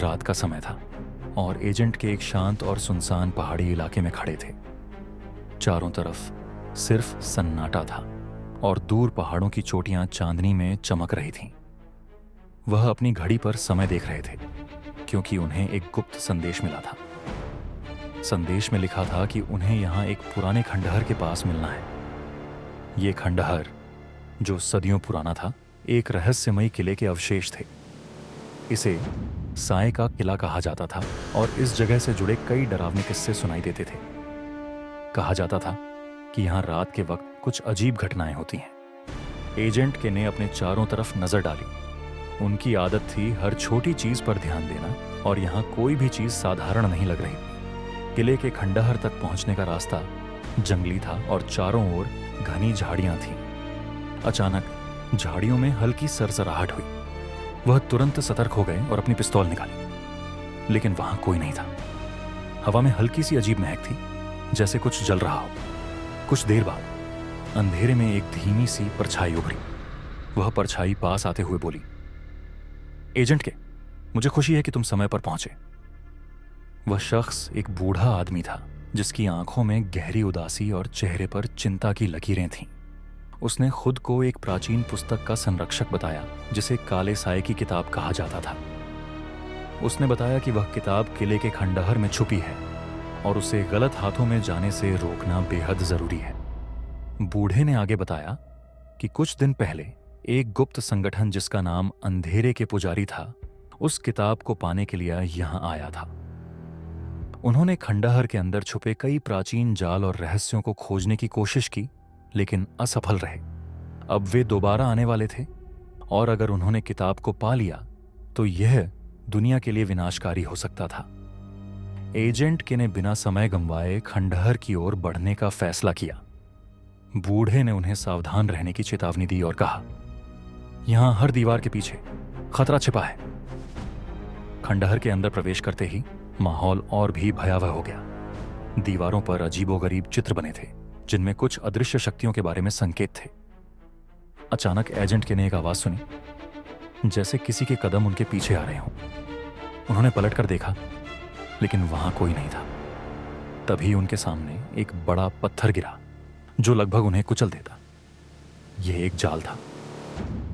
रात का समय था और एजेंट के एक शांत और सुनसान पहाड़ी इलाके में खड़े थे। चारों तरफ सिर्फ सन्नाटा था और दूर पहाड़ों की चोटियां चांदनी में चमक रही थीं। वह अपनी घड़ी पर समय देख रहे थे क्योंकि उन्हें एक गुप्त संदेश मिला था। संदेश में लिखा था कि उन्हें यहाँ एक पुराने खंडहर के पास मिलना है। ये खंडहर, जो सदियों पुराना था, एक रहस्यमयी किले के अवशेष थे। इसे साए का किला कहा जाता था और इस जगह से जुड़े कई डरावने किस्से सुनाई देते थे। कहा जाता था कि यहाँ रात के वक्त कुछ अजीब घटनाएं होती हैं। एजेंट के ने अपने चारों तरफ नजर डाली। उनकी आदत थी हर छोटी चीज पर ध्यान देना और यहाँ कोई भी चीज साधारण नहीं लग रही। किले के खंडहर तक पहुंचने का रास्ता जंगली था और चारों ओर घनी झाड़ियां थीं। अचानक झाड़ियों में हल्की सरसराहट हुई। वह तुरंत सतर्क हो गए और अपनी पिस्तौल निकाली, लेकिन वहां कोई नहीं था। हवा में हल्की सी अजीब महक थी, जैसे कुछ जल रहा हो। कुछ देर बाद अंधेरे में एक धीमी सी परछाई उभरी। वह परछाई पास आते हुए बोली, एजेंट के, मुझे खुशी है कि तुम समय पर पहुंचे। वह शख्स एक बूढ़ा आदमी था जिसकी आंखों में गहरी उदासी और चेहरे पर चिंता की लकीरें थीं। उसने खुद को एक प्राचीन पुस्तक का संरक्षक बताया जिसे काले साए की किताब कहा जाता था। उसने बताया कि वह किताब किले के खंडहर में छुपी है और उसे गलत हाथों में जाने से रोकना बेहद जरूरी है। बूढ़े ने आगे बताया कि कुछ दिन पहले एक गुप्त संगठन जिसका नाम अंधेरे के पुजारी था, उस किताब को पाने के लिए यहां आया था। उन्होंने खंडहर के अंदर छुपे कई प्राचीन जाल और रहस्यों को खोजने की कोशिश की, लेकिन असफल रहे। अब वे दोबारा आने वाले थे और अगर उन्होंने किताब को पा लिया तो यह दुनिया के लिए विनाशकारी हो सकता था। एजेंट के ने बिना समय गंवाए खंडहर की ओर बढ़ने का फैसला किया। बूढ़े ने उन्हें सावधान रहने की चेतावनी दी और कहा, यहां हर दीवार के पीछे खतरा छिपा है। खंडहर के अंदर प्रवेश करते ही माहौल और भी भयावह हो गया। दीवारों पर अजीबोगरीब चित्र बने थे जिनमें कुछ अदृश्य शक्तियों के बारे में संकेत थे। अचानक एजेंट के ने एक आवाज सुनी, जैसे किसी के कदम उनके पीछे आ रहे हों। उन्होंने पलटकर देखा, लेकिन वहां कोई नहीं था। तभी उनके सामने एक बड़ा पत्थर गिरा जो लगभग उन्हें कुचल देता। यह एक जाल था।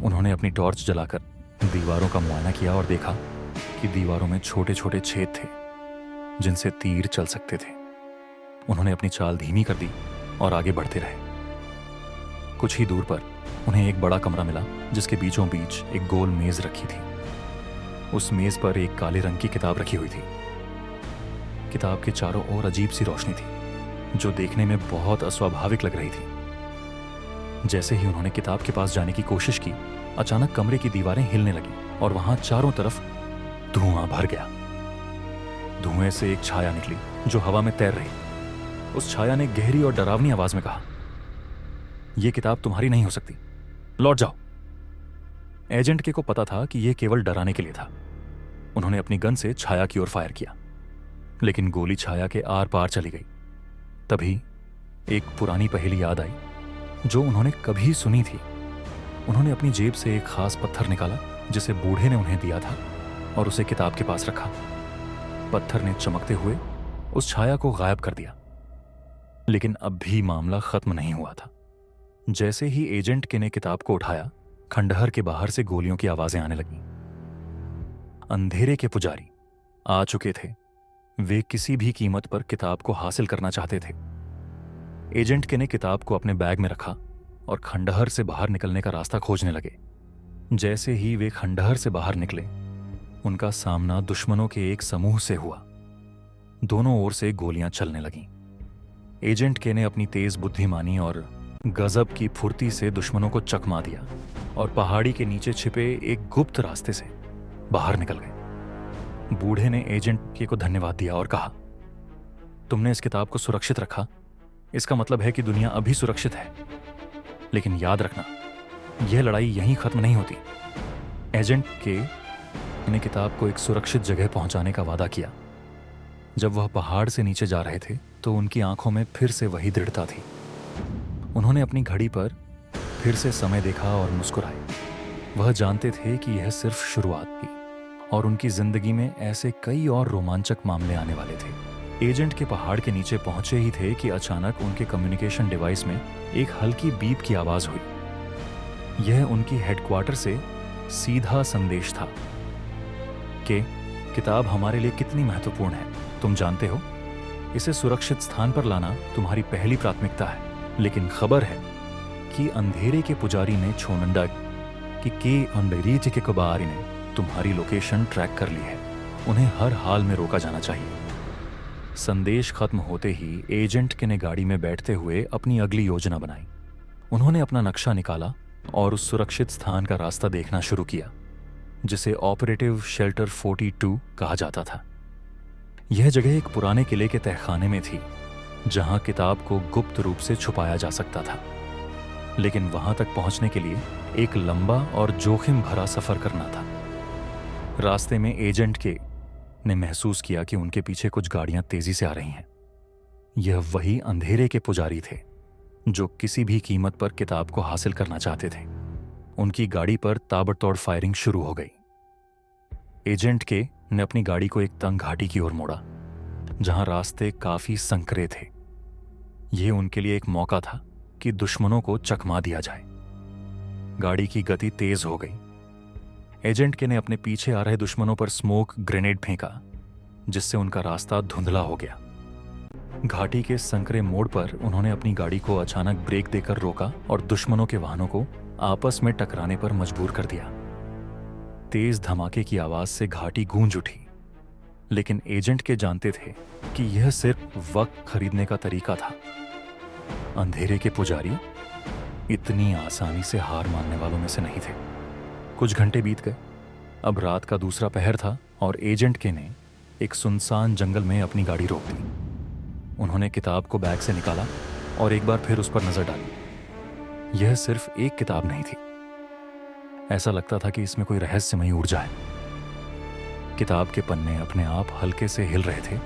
उन्होंने अपनी टॉर्च जलाकर दीवारों का मुआयना किया और देखा कि दीवारों में छोटे छोटे छेद थे जिनसे तीर चल सकते थे। उन्होंने अपनी चाल धीमी कर दी और आगे बढ़ते रहे। कुछ ही दूर पर उन्हें एक बड़ा कमरा मिला जिसके बीचों बीच एक गोल मेज रखी थी। उस मेज पर एक काले रंग की किताब रखी हुई थी। किताब के चारों ओर अजीब सी रोशनी थी जो देखने में बहुत अस्वाभाविक लग रही थी। जैसे ही उन्होंने किताब के पास जाने की कोशिश की, अचानक कमरे की दीवारें हिलने लगी और वहां चारों तरफ धुआं भर गया। धुएं से एक छाया निकली जो हवा में तैर रही। उस छाया ने गहरी और डरावनी आवाज में कहा, यह किताब तुम्हारी नहीं हो सकती, लौट जाओ। एजेंट के को पता था कि यह केवल डराने के लिए था। उन्होंने अपनी गन से छाया की ओर फायर किया, लेकिन गोली छाया के आर पार चली गई। तभी एक पुरानी पहेली याद आई जो उन्होंने कभी सुनी थी। उन्होंने अपनी जेब से एक खास पत्थर निकाला जिसे बूढ़े ने उन्हें दिया था और उसे किताब के पास रखा। पत्थर ने चमकते हुए उस छाया को गायब कर दिया, लेकिन अब भी मामला खत्म नहीं हुआ था। जैसे ही एजेंट के ने किताब को उठाया, खंडहर के बाहर से गोलियों की आवाजें आने लगीं। अंधेरे के पुजारी आ चुके थे। वे किसी भी कीमत पर किताब को हासिल करना चाहते थे। एजेंट के ने किताब को अपने बैग में रखा और खंडहर से बाहर निकलने का रास्ता खोजने लगे। जैसे ही वे खंडहर से बाहर निकले, उनका सामना दुश्मनों के एक समूह से हुआ। दोनों ओर से गोलियां चलने लगीं। एजेंट के ने अपनी तेज बुद्धिमानी और गजब की फुर्ती से दुश्मनों को चकमा दिया और पहाड़ी के नीचे छिपे एक गुप्त रास्ते से बाहर निकल गए। बूढ़े ने एजेंट के को धन्यवाद दिया और कहा, तुमने इस किताब को सुरक्षित रखा, इसका मतलब है कि दुनिया अभी सुरक्षित है। लेकिन याद रखना, यह लड़ाई यहीं खत्म नहीं होती। एजेंट के ने किताब को एक सुरक्षित जगह पहुंचाने का वादा किया। जब वह पहाड़ से नीचे जा रहे थे तो उनकी आंखों में फिर से वही दृढ़ता थी। उन्होंने अपनी घड़ी पर फिर से समय देखा और मुस्कुराए। वह जानते थे कि यह सिर्फ शुरुआत थी और उनकी जिंदगी में ऐसे कई और रोमांचक मामले आने वाले थे। एजेंट के पहाड़ के नीचे पहुंचे ही थे कि अचानक उनके कम्युनिकेशन डिवाइस में एक हल्की बीप की आवाज हुई। यह उनकी हेडक्वार्टर से सीधा संदेश था कि किताब हमारे लिए कितनी महत्वपूर्ण है, तुम जानते हो। इसे सुरक्षित स्थान पर लाना तुम्हारी पहली प्राथमिकता है। लेकिन खबर है कि अंधेरे के पुजारी ने छोनंडा कि अंधेरी के कुबारी ने तुम्हारी लोकेशन ट्रैक कर ली है। उन्हें हर हाल में रोका जाना चाहिए। संदेश खत्म होते ही एजेंट के ने गाड़ी में बैठते हुए अपनी अगली योजना बनाई। उन्होंने अपना नक्शा निकाला और उस सुरक्षित स्थान का रास्ता देखना शुरू किया जिसे ऑपरेटिव शेल्टर 42 कहा जाता था। यह जगह एक पुराने किले के तहखाने में थी जहां किताब को गुप्त रूप से छुपाया जा सकता था। लेकिन वहां तक पहुंचने के लिए एक लंबा और जोखिम भरा सफर करना था। रास्ते में एजेंट के ने महसूस किया कि उनके पीछे कुछ गाड़ियां तेजी से आ रही हैं। यह वही अंधेरे के पुजारी थे जो किसी भी कीमत पर किताब को हासिल करना चाहते थे। उनकी गाड़ी पर ताबड़तोड़ फायरिंग शुरू हो गई। एजेंट के ने अपनी गाड़ी को एक तंग घाटी की ओर मोड़ा जहां रास्ते काफी संकरे थे। यह उनके लिए एक मौका था कि दुश्मनों को चकमा दिया जाए। गाड़ी की गति तेज हो गई। एजेंट के ने अपने पीछे आ रहे दुश्मनों पर स्मोक ग्रेनेड फेंका जिससे उनका रास्ता धुंधला हो गया। घाटी के संकरे मोड़ पर उन्होंने अपनी गाड़ी को अचानक ब्रेक देकर रोका और दुश्मनों के वाहनों को आपस में टकराने पर मजबूर कर दिया। तेज धमाके की आवाज से घाटी गूंज उठी। लेकिन एजेंट के जानते थे कि यह सिर्फ वक्त खरीदने का तरीका था। अंधेरे के पुजारी इतनी आसानी से हार मानने वालों में से नहीं थे। कुछ घंटे बीत गए। अब रात का दूसरा पहर था और एजेंट के ने एक सुनसान जंगल में अपनी गाड़ी रोक दी। उन्होंने किताब को बैग से निकाला और एक बार फिर उस पर नजर डाली। यह सिर्फ एक किताब नहीं थी। ऐसा लगता था कि इसमें कोई रहस्यमयी ऊर्जा है। किताब के पन्ने अपने आप हल्के से हिल रहे थे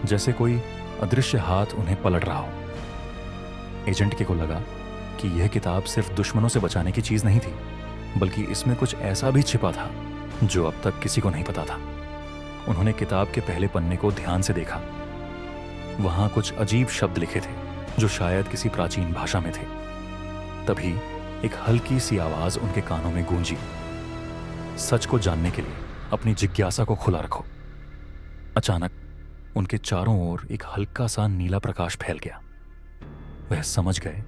जैसे कोई अदृश्य हाथ उन्हें पलट रहा हो। एजेंट के को लगा कि यह किताब सिर्फ दुश्मनों से बचाने की चीज नहीं थी, बल्कि इसमें कुछ ऐसा भी छिपा था जो अब तक किसी को नहीं पता था। उन्होंने किताब के पहले पन्ने को ध्यान से देखा। वहां कुछ अजीब शब्द लिखे थे जो शायद किसी प्राचीन भाषा में थे। तभी एक हल्की सी आवाज उनके कानों में गूंजी, सच को जानने के लिए अपनी जिज्ञासा को खुला रखो। अचानक उनके चारों ओर एक हल्का सा नीला प्रकाश फैल गया। वह समझ गए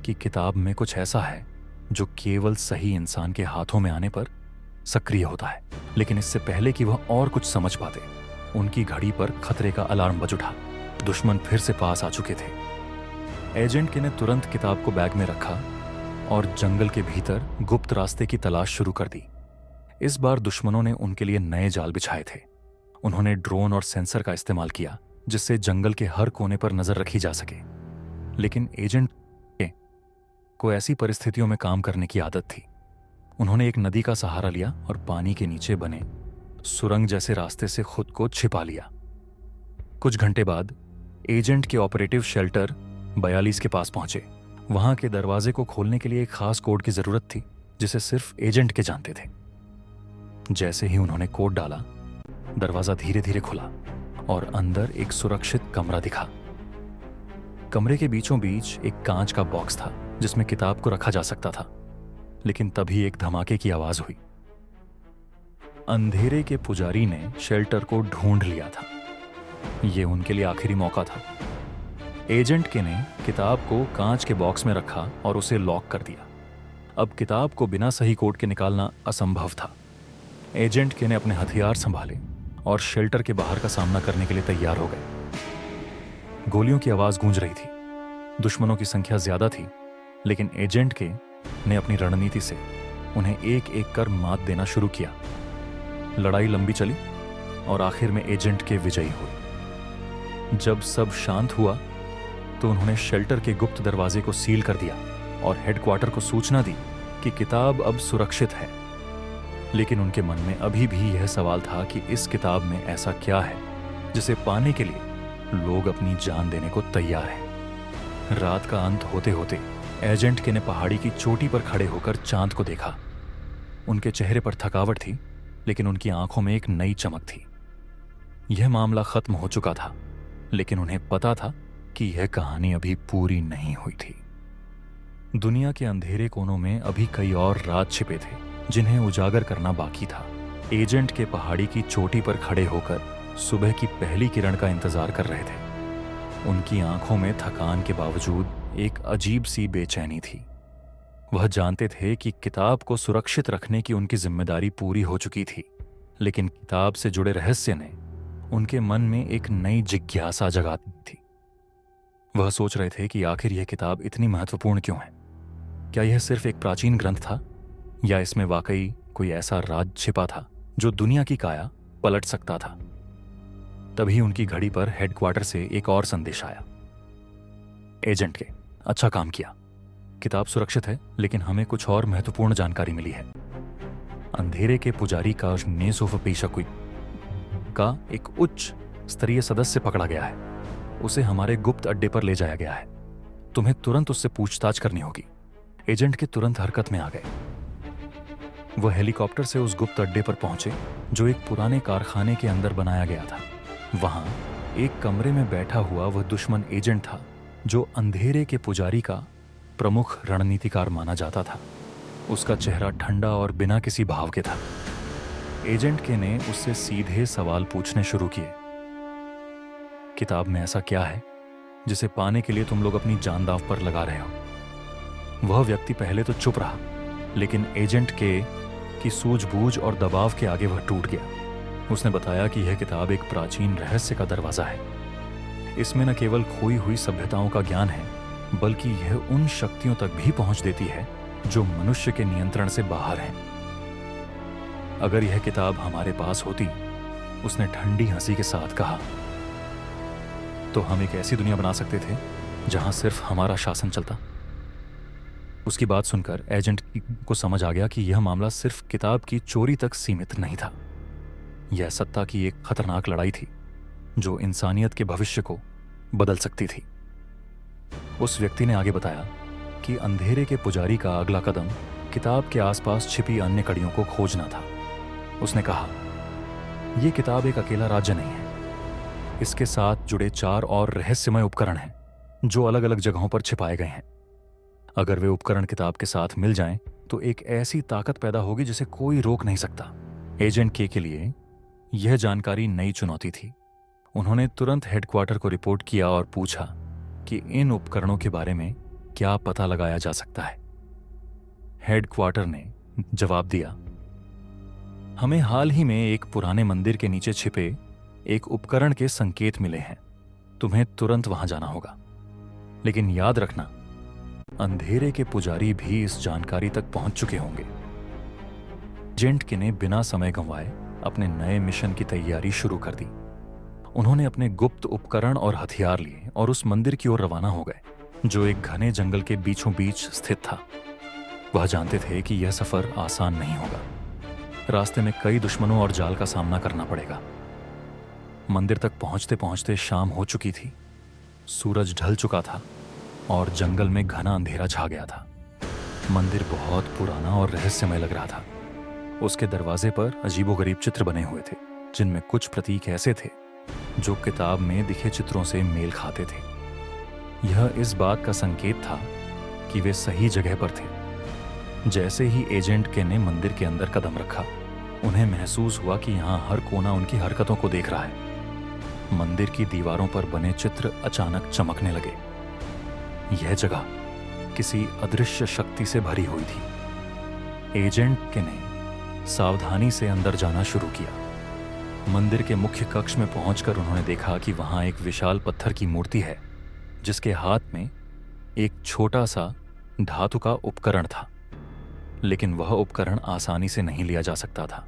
कि किताब में कुछ ऐसा है जो केवल सही इंसान के हाथों में आने पर सक्रिय होता है। लेकिन इससे पहले कि वह और कुछ समझ पाते, उनकी घड़ी पर खतरे का अलार्म बज उठा। दुश्मन फिर से पास आ चुके थे। एजेंट के ने तुरंत किताब को बैग में रखा और जंगल के भीतर गुप्त रास्ते की तलाश शुरू कर दी। इस बार दुश्मनों ने उनके लिए नए जाल बिछाए थे। उन्होंने ड्रोन और सेंसर का इस्तेमाल किया जिससे जंगल के हर कोने पर नजर रखी जा सके। लेकिन एजेंट को ऐसी परिस्थितियों में काम करने की आदत थी। उन्होंने एक नदी का सहारा लिया और पानी के नीचे बने सुरंग जैसे रास्ते से खुद को छिपा लिया। कुछ घंटे बाद एजेंट के ऑपरेटिव शेल्टर 42 के पास पहुंचे। वहां के दरवाजे को खोलने के लिए एक खास कोड की जरूरत थी जिसे सिर्फ एजेंट के जानते थे। जैसे ही उन्होंने कोड डाला, दरवाजा धीरे धीरे खुला और अंदर एक सुरक्षित कमरा दिखा। कमरे के बीचों बीच एक कांच का बॉक्स था जिसमें किताब को रखा जा सकता था। लेकिन तभी एक धमाके की आवाज हुई। अंधेरे के पुजारी ने शेल्टर को ढूंढ लिया था। यह उनके लिए आखिरी मौका था। एजेंट के ने किताब को कांच के बॉक्स में रखा और उसे लॉक कर दिया। अब किताब को बिना सही कोड के निकालना असंभव था। एजेंट के ने अपने हथियार संभाले और शेल्टर के बाहर का सामना करने के लिए तैयार हो गए। गोलियों की आवाज गूंज रही थी। दुश्मनों की संख्या ज्यादा थी, लेकिन एजेंट के ने अपनी रणनीति से उन्हें एक एक कर मात देना शुरू किया। लड़ाई लंबी चली और आखिर में एजेंट के विजयी हुए। जब सब शांत हुआ तो उन्होंने शेल्टर के गुप्त दरवाजे को सील कर दिया और हेडक्वार्टर को सूचना दी कि किताब अब सुरक्षित है। लेकिन उनके मन में अभी भी यह सवाल था कि इस किताब में ऐसा क्या है जिसे पाने के लिए लोग अपनी जान देने को तैयार हैं। रात का अंत होते होते एजेंट के ने पहाड़ी की चोटी पर खड़े होकर चांद को देखा। उनके चेहरे पर थकावट थी, लेकिन उनकी आंखों में एक नई चमक थी। यह मामला खत्म हो चुका था, लेकिन उन्हें पता था कि यह कहानी अभी पूरी नहीं हुई थी। दुनिया के अंधेरे कोनों में अभी कई और राज छिपे थे जिन्हें उजागर करना बाकी था। एजेंट के पहाड़ी की चोटी पर खड़े होकर सुबह की पहली किरण का इंतजार कर रहे थे। उनकी आंखों में थकान के बावजूद एक अजीब सी बेचैनी थी। वह जानते थे कि किताब को सुरक्षित रखने की उनकी जिम्मेदारी पूरी हो चुकी थी, लेकिन किताब से जुड़े रहस्य ने उनके मन में एक नई जिज्ञासा जगा दी थी। वह सोच रहे थे कि आखिर यह किताब इतनी महत्वपूर्ण क्यों है। क्या यह सिर्फ एक प्राचीन ग्रंथ था, या इसमें वाकई कोई ऐसा राज छिपा था जो दुनिया की काया पलट सकता था। तभी उनकी घड़ी पर हेडक्वार्टर से एक और संदेश आया। एजेंट के, अच्छा काम किया। किताब सुरक्षित है, लेकिन हमें कुछ और महत्वपूर्ण जानकारी मिली है। अंधेरे के पुजारी का नेसोफपेशकुई का एक उच्च स्तरीय सदस्य पकड़ा गया है। उसे हमारे गुप्त अड्डे पर ले जाया गया है। तुम्हें तुरंत उससे पूछताछ करनी होगी। एजेंट के तुरंत हरकत में आ गए। वह हेलीकॉप्टर से उस गुप्त अड्डे पर पहुंचे जो एक पुराने कारखाने के अंदर बनाया गया था। वहां एक कमरे में बैठा हुआ वह दुश्मन एजेंट था जो अंधेरे के पुजारी का प्रमुख रणनीतिकार माना जाता था। उसका चेहरा ठंडा और बिना किसी भाव के था। एजेंट के ने उससे सीधे सवाल पूछने शुरू किए। किताब में ऐसा क्या है जिसे पाने के लिए तुम लोग अपनी जान दांव पर लगा रहे हो? वह व्यक्ति पहले तो चुप रहा, लेकिन एजेंट के की सूझबूझ और दबाव के आगे वह टूट गया। उसने बताया कि यह किताब एक प्राचीन रहस्य का दरवाजा है। इसमें न केवल खोई हुई सभ्यताओं का ज्ञान है, बल्कि यह उन शक्तियों तक भी पहुंच देती है जो मनुष्य के नियंत्रण से बाहर हैं। अगर यह किताब हमारे पास होती, उसने ठंडी हंसी के साथ कहा, तो हम एक ऐसी दुनिया बना सकते थे जहां सिर्फ हमारा शासन चलता। उसकी बात सुनकर एजेंट को समझ आ गया कि यह मामला सिर्फ किताब की चोरी तक सीमित नहीं था। यह सत्ता की एक खतरनाक लड़ाई थी जो इंसानियत के भविष्य को बदल सकती थी। उस व्यक्ति ने आगे बताया कि अंधेरे के पुजारी का अगला कदम किताब के आसपास छिपी अन्य कड़ियों को खोजना था। उसने कहा, यह किताब एक अकेला राज्य नहीं है। इसके साथ जुड़े 4 और रहस्यमय उपकरण हैं जो अलग अलग जगहों पर छिपाए गए हैं। अगर वे उपकरण किताब के साथ मिल जाएं, तो एक ऐसी ताकत पैदा होगी जिसे कोई रोक नहीं सकता। एजेंट के लिए यह जानकारी नई चुनौती थी। उन्होंने तुरंत हेडक्वार्टर को रिपोर्ट किया और पूछा कि इन उपकरणों के बारे में क्या पता लगाया जा सकता है। हेडक्वार्टर ने जवाब दिया, हमें हाल ही में एक पुराने मंदिर के नीचे छिपे एक उपकरण के संकेत मिले हैं। तुम्हें तुरंत वहां जाना होगा। लेकिन याद रखना, अंधेरे के पुजारी भी इस जानकारी तक पहुंच चुके होंगे। एजेंट के ने बिना समय गंवाए अपने नए मिशन की तैयारी शुरू कर दी। उन्होंने अपने गुप्त उपकरण और हथियार लिए और उस मंदिर की ओर रवाना हो गए जो एक घने जंगल के बीचों बीच स्थित था। वह जानते थे कि यह सफर आसान नहीं होगा। रास्ते में कई दुश्मनों और जाल का सामना करना पड़ेगा। मंदिर तक पहुंचते पहुंचते शाम हो चुकी थी। सूरज ढल चुका था और जंगल में घना अंधेरा छा गया था। मंदिर बहुत पुराना और रहस्यमय लग रहा था। उसके दरवाजे पर अजीबोगरीब चित्र बने हुए थे, जिनमें कुछ प्रतीक ऐसे थे जो किताब में दिखे चित्रों से मेल खाते थे। यह इस बात का संकेत था कि वे सही जगह पर थे। जैसे ही एजेंट के ने मंदिर के अंदर कदम रखा, उन्हें महसूस हुआ कि यहाँ हर कोना उनकी हरकतों को देख रहा है। मंदिर की दीवारों पर बने चित्र अचानक चमकने लगे। यह जगह किसी अदृश्य शक्ति से भरी हुई थी। एजेंट के ने सावधानी से अंदर जाना शुरू किया। मंदिर के मुख्य कक्ष में पहुंचकर उन्होंने देखा कि वहां एक विशाल पत्थर की मूर्ति है, जिसके हाथ में एक छोटा सा धातु का उपकरण था। लेकिन वह उपकरण आसानी से नहीं लिया जा सकता था।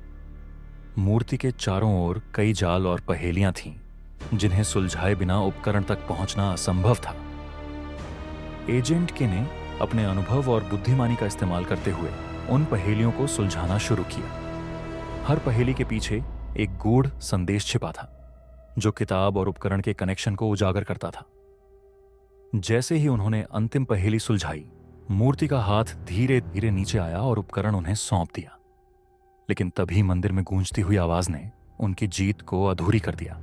मूर्ति के चारों ओर कई जाल और पहेलियां थीं, जिन्हें सुलझाए बिना उपकरण तक पहुंचना असंभव था। एजेंट के ने अपने अनुभव और बुद्धिमानी का इस्तेमाल करते हुए उन पहेलियों को सुलझाना शुरू किया। हर पहेली के पीछे एक गूढ़ संदेश छिपा था, जो किताब और उपकरण के कनेक्शन को उजागर करता था। जैसे ही उन्होंने अंतिम पहेली सुलझाई, मूर्ति का हाथ धीरे धीरे नीचे आया और उपकरण उन्हें सौंप दिया। लेकिन तभी मंदिर में गूंजती हुई आवाज ने उनकी जीत को अधूरी कर दिया।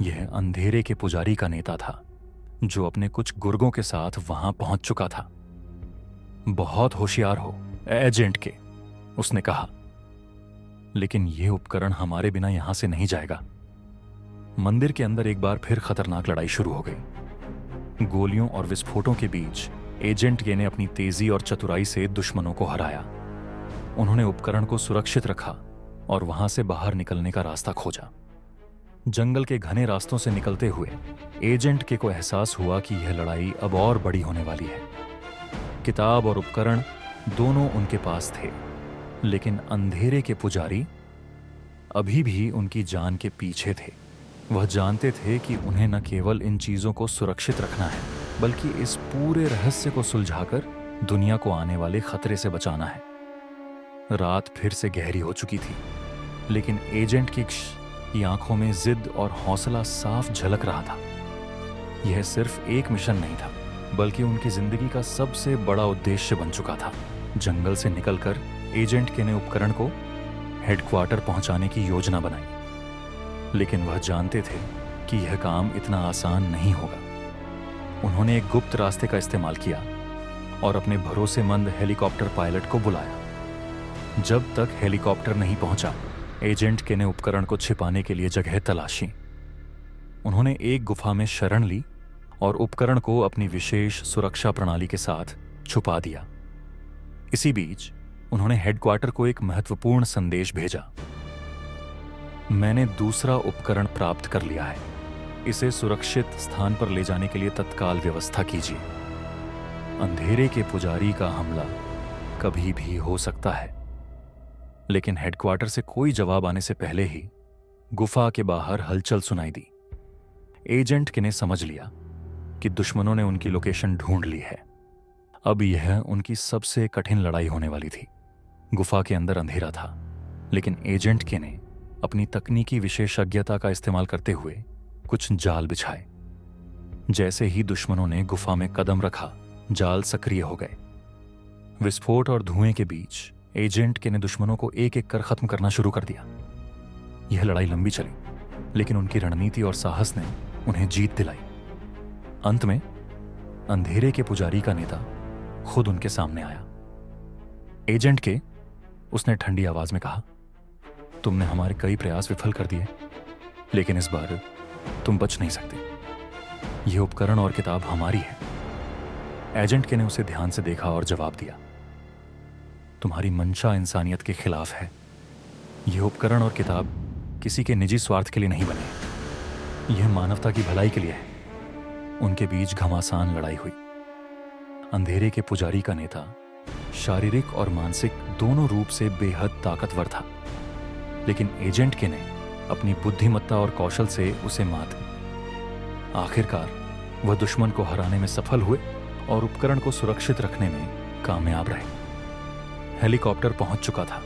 यह अंधेरे के पुजारी का नेता था जो अपने कुछ गुर्गों के साथ वहां पहुंच चुका था। बहुत होशियार हो एजेंट के, उसने कहा, लेकिन यह उपकरण हमारे बिना यहां से नहीं जाएगा। मंदिर के अंदर एक बार फिर खतरनाक लड़ाई शुरू हो गई। गोलियों और विस्फोटों के बीच एजेंट के ने अपनी तेजी और चतुराई से दुश्मनों को हराया। उन्होंने उपकरण को सुरक्षित रखा और वहां से बाहर निकलने का रास्ता खोजा। जंगल के घने रास्तों से निकलते हुए एजेंट के को एहसास हुआ कि यह लड़ाई अब और बड़ी होने वाली है। किताब और उपकरण दोनों उनके पास थे, लेकिन अंधेरे के पुजारी अभी भी उनकी जान के पीछे थे। वह जानते थे कि उन्हें न केवल इन चीजों को सुरक्षित रखना है, बल्कि इस पूरे रहस्य को सुलझाकर दुनिया को आने वाले खतरे से बचाना है। रात फिर से गहरी हो चुकी थी, लेकिन एजेंट की आंखों में जिद और हौसला साफ झलक रहा था। यह सिर्फ एक मिशन नहीं था, बल्कि उनकी जिंदगी का सबसे बड़ा उद्देश्य बन चुका था। जंगल से निकलकर एजेंट के ने उपकरण को हेडक्वार्टर पहुंचाने की योजना बनाई, लेकिन वह जानते थे कि यह काम इतना आसान नहीं होगा। उन्होंने एक गुप्त रास्ते का इस्तेमाल किया और अपने भरोसेमंद हेलीकॉप्टर पायलट को बुलाया। जब तक हेलीकॉप्टर नहीं पहुंचा, एजेंट के ने उपकरण को छिपाने के लिए जगह तलाशी। उन्होंने एक गुफा में शरण ली और उपकरण को अपनी विशेष सुरक्षा प्रणाली के साथ छुपा दिया। इसी बीच उन्होंने हेडक्वार्टर को एक महत्वपूर्ण संदेश भेजा। मैंने दूसरा उपकरण प्राप्त कर लिया है। इसे सुरक्षित स्थान पर ले जाने के लिए तत्काल व्यवस्था कीजिए। अंधेरे के पुजारी का हमला कभी भी हो सकता है। लेकिन हेडक्वार्टर से कोई जवाब आने से पहले ही गुफा के बाहर हलचल सुनाई दी। एजेंट के ने समझ लिया कि दुश्मनों ने उनकी लोकेशन ढूंढ ली है। अब यह उनकी सबसे कठिन लड़ाई होने वाली थी। गुफा के अंदर अंधेरा था, लेकिन एजेंट के ने अपनी तकनीकी विशेषज्ञता का इस्तेमाल करते हुए कुछ जाल बिछाए। जैसे ही दुश्मनों ने गुफा में कदम रखा, जाल सक्रिय हो गए। विस्फोट और धुएं के बीच एजेंट के ने दुश्मनों को एक एक कर खत्म करना शुरू कर दिया। यह लड़ाई लंबी चली, लेकिन उनकी रणनीति और साहस ने उन्हें जीत दिलाई। अंत में अंधेरे के पुजारी का नेता खुद उनके सामने आया। एजेंट के, उसने ठंडी आवाज में कहा, तुमने हमारे कई प्रयास विफल कर दिए, लेकिन इस बार तुम बच नहीं सकते। यह उपकरण और किताब हमारी है। एजेंट के ने उसे ध्यान से देखा और जवाब दिया, तुम्हारी मंशा इंसानियत के खिलाफ है। यह उपकरण और किताब किसी के निजी स्वार्थ के लिए नहीं बने, यह मानवता की भलाई के लिए है। उनके बीच घमासान लड़ाई हुई। अंधेरे के पुजारी का नेता शारीरिक और मानसिक दोनों रूप से बेहद ताकतवर था, लेकिन एजेंट के ने अपनी बुद्धिमत्ता और कौशल से उसे मात दी। आखिरकार वह दुश्मन को हराने में सफल हुए और उपकरण को सुरक्षित रखने में कामयाब रहे। हेलीकॉप्टर पहुंच चुका था।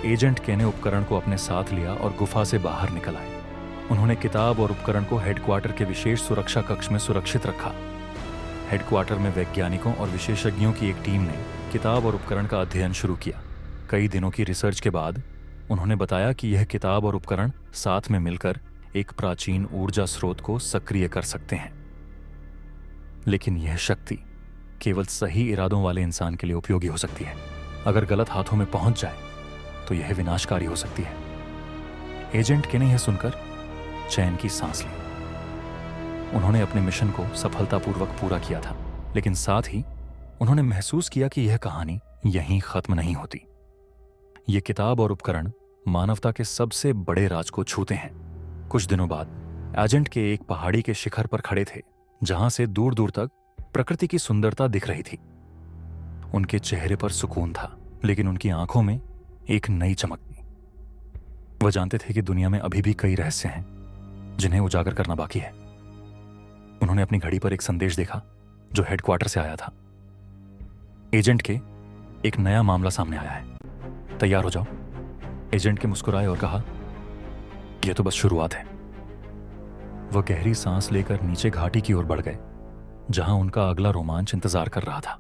एजेंट के ने उपकरण को अपने साथ लिया और गुफा से बाहर निकल आए। उन्होंने किताब और उपकरण को हेडक्वार्टर के विशेष सुरक्षा कक्ष में सुरक्षित रखा। हेडक्वार्टर में वैज्ञानिकों और विशेषज्ञों की एक टीम ने किताब और उपकरण का अध्ययन शुरू किया। कई दिनों की रिसर्च के बाद उन्होंने बताया कि यह किताब और उपकरण साथ में मिलकर एक प्राचीन ऊर्जा स्रोत को सक्रिय कर सकते हैं। लेकिन यह शक्ति केवल सही इरादों वाले इंसान के लिए उपयोगी हो सकती है। अगर गलत हाथों में पहुंच जाए तो यह विनाशकारी हो सकती है। एजेंट के ने यह सुनकर चैन की सांस ली। उन्होंने अपने मिशन को सफलतापूर्वक पूरा किया था, लेकिन साथ ही उन्होंने महसूस किया कि यह कहानी यहीं खत्म नहीं होती। यह किताब और उपकरण मानवता के सबसे बड़े राज को छूते हैं। कुछ दिनों बाद एजेंट के एक पहाड़ी के शिखर पर खड़े थे, जहां से दूर दूर तक प्रकृति की सुंदरता दिख रही थी। उनके चेहरे पर सुकून था, लेकिन उनकी आंखों में एक नई चमक थी। वह जानते थे कि दुनिया में अभी भी कई रहस्य हैं जिन्हें उजागर करना बाकी है। उन्होंने अपनी घड़ी पर एक संदेश देखा जो हेडक्वार्टर से आया था। एजेंट के, एक नया मामला सामने आया है, तैयार हो जाओ। एजेंट के मुस्कुराए और कहा, यह तो बस शुरुआत है। वह गहरी सांस लेकर नीचे घाटी की ओर बढ़ गए, जहां उनका अगला रोमांच इंतजार कर रहा था।